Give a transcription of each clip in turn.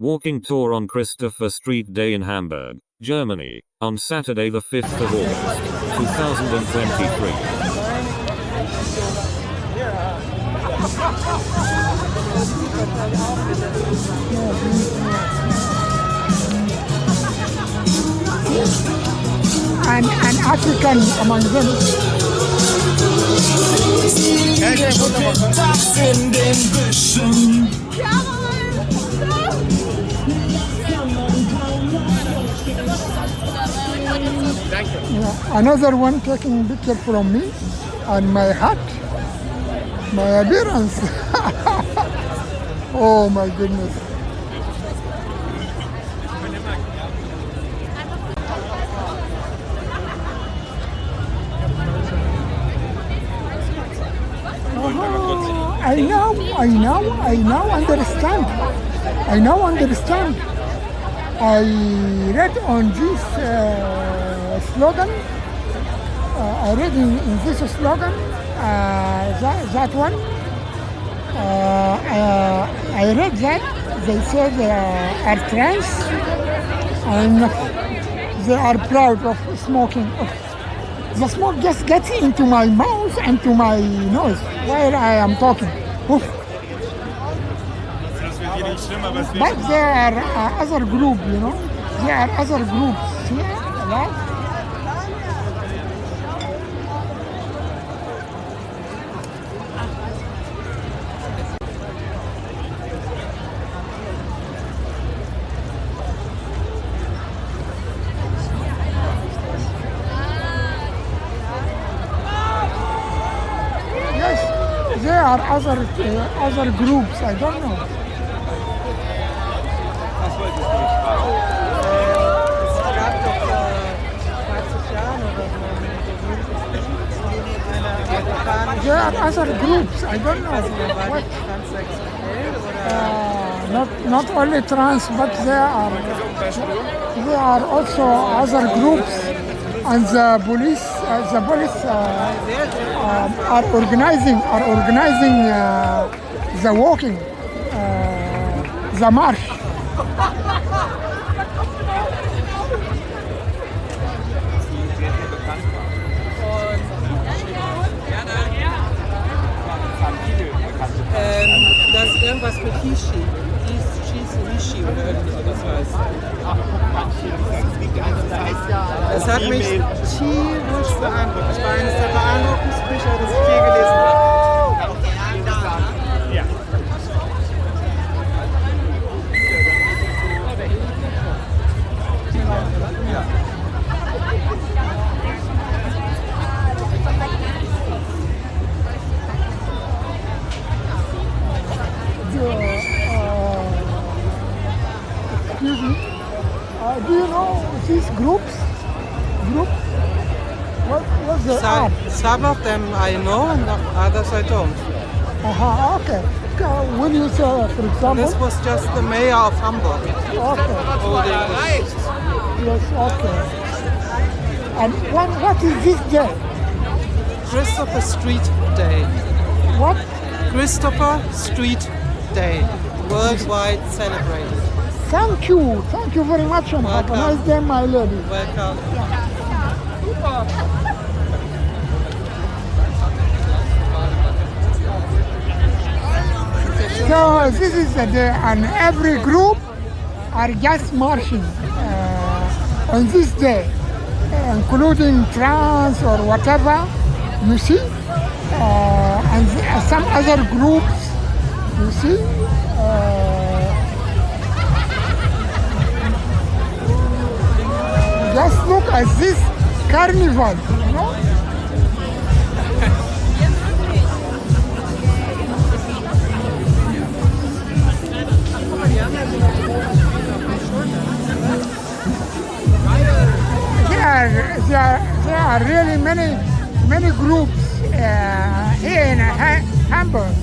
Walking tour on Christopher Street Day in Hamburg, Germany, on Saturday the 5th of August, 2023. And an African among them. Another one taking picture from me and my hat, my appearance. Oh my goodness. I now understand. I read on this slogan. I read in this slogan that one. I read that they said they are trans and they are proud of smoking. The smoke just gets into my mouth and to my nose while I am talking. Oof. But there are other groups, you know. There are other groups here, right? Yes, there are other groups. I don't know. There are other groups. I don't know what. Not only trans, but there are also other groups, and the police are organizing the walking, the march. Das ist irgendwas mit Hishi. Hishi oder irgendwie sowas heißt. Es hat mich tierisch beeindruckt. Es war eines der beeindruckendsten Bücher, das ich je gelesen habe. Ja. Excuse me. Do you know these groups? What they are? Some of them I know and others I don't. Okay. Will you say, for example? This was just the mayor of Hamburg. Okay. Holding Yes, okay. And what is this day? Christopher Street Day. What? Christopher Street Day. Worldwide celebrated. Thank you very much, and have a nice day, my lady. Welcome. So this is the day, and every group are just marching on this day, including trans or whatever, you see, and some other groups, you see. Just look at this carnival, you know? There are really many groups here in Hamburg.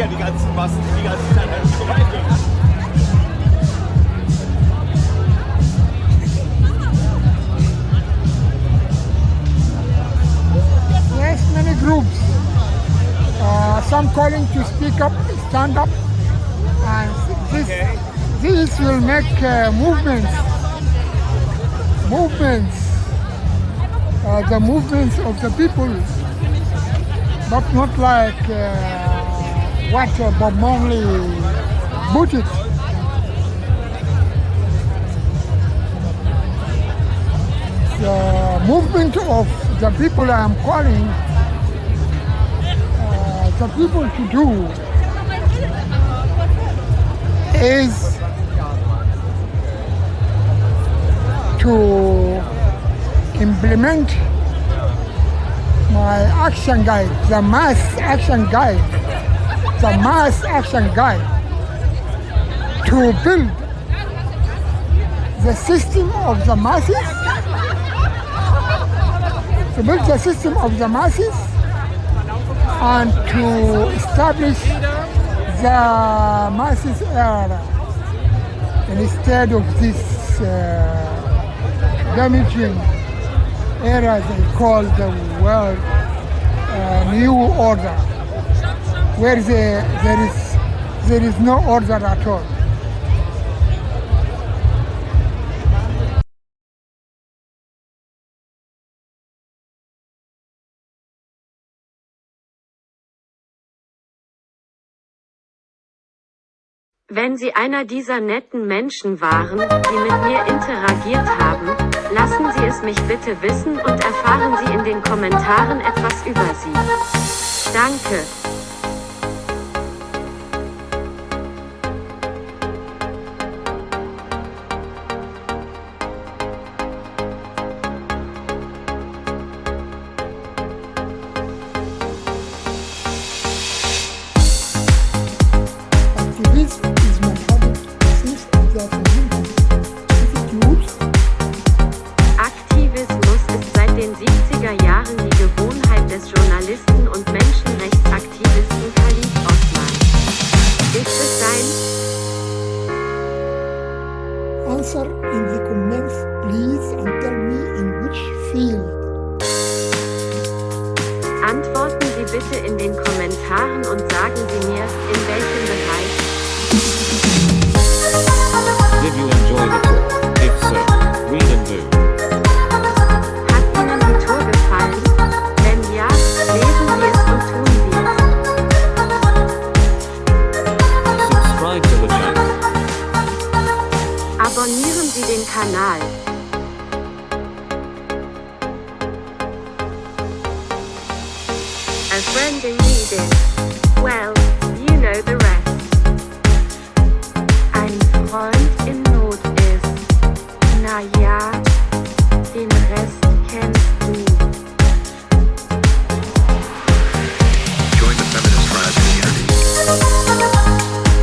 hier die ganzen Massen, die ganze Zeit an uns vorbeigehen. Yes, many groups. Some calling to speak up, stand up, and this will make movements. The movements of the people, but not like what Bob Marley put it. The movement of the people I am calling the people to do is to implement my action guide, the mass action guide, to build the system of the masses, and to establish the masses era instead of this damaging era they call the world new order, where there is no order at all. Wenn Sie einer dieser netten Menschen waren, die mit mir interagiert haben, lassen Sie es mich bitte wissen und erfahren Sie in den Kommentaren etwas über sie. Danke. Aktivismus ist seit den 70er Jahren die Gewohnheit des Journalisten und Menschenrechtsaktivisten Khalid Osman. Ist es sein? Answer in the comments please and tell me in which field. Antworten Sie bitte in den Kommentaren und sagen Sie mir, in welchem Bereich. Did you enjoy the tour? If so, read and do. Hat Ihnen die Tour gefallen? Wenn ja, lesen Sie es und tun Sie es. Subscribe to the channel. Abonnieren Sie den Kanal. A friend in need is, well, you know the rest. Ein Freund in Not ist, na ja, den Rest kennst du. Join the feminist tribe community.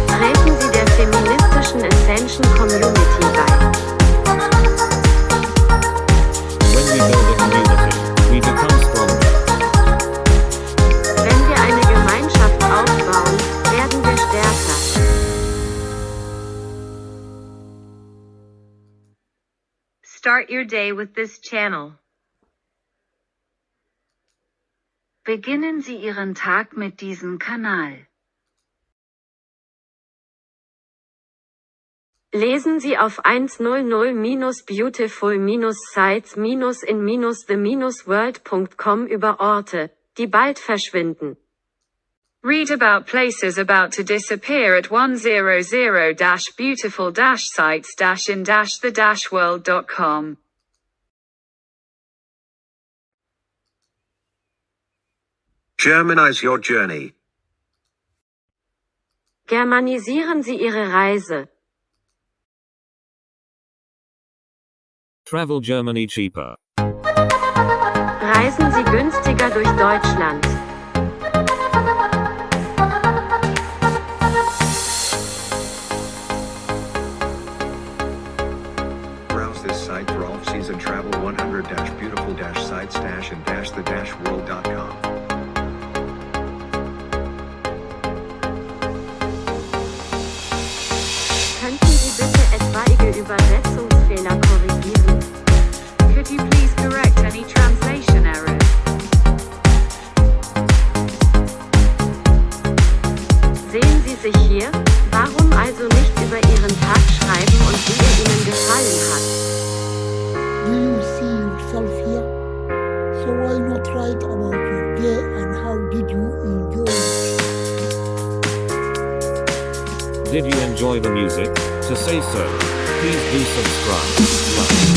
Treten Sie der feministischen Ascension Community bei. When we build a community, we become stronger. Wenn wir eine Gemeinschaft aufbauen, werden wir stärker. Start your day with this channel. Beginnen Sie Ihren Tag mit diesem Kanal. Lesen Sie auf 100-beautiful-sites-in-the-world.com über Orte, die bald verschwinden. Read about places about to disappear at 100-beautiful-sites-in-the-world.com. Germanize your journey. Germanisieren Sie Ihre Reise. Travel Germany cheaper. Reisen Sie günstiger durch Deutschland. Browse this site for off-season travel 100-beautiful-sites-in-the-world.com. Übersetzungsfehler korrigieren? Could you please correct any translation errors? Sehen Sie sich hier? Warum also nicht über Ihren Tag schreiben und wie er Ihnen gefallen hat? Do you see yourself here? So why not write about your day and how did you enjoy it? Did you enjoy the music? To say so, please do subscribe, like,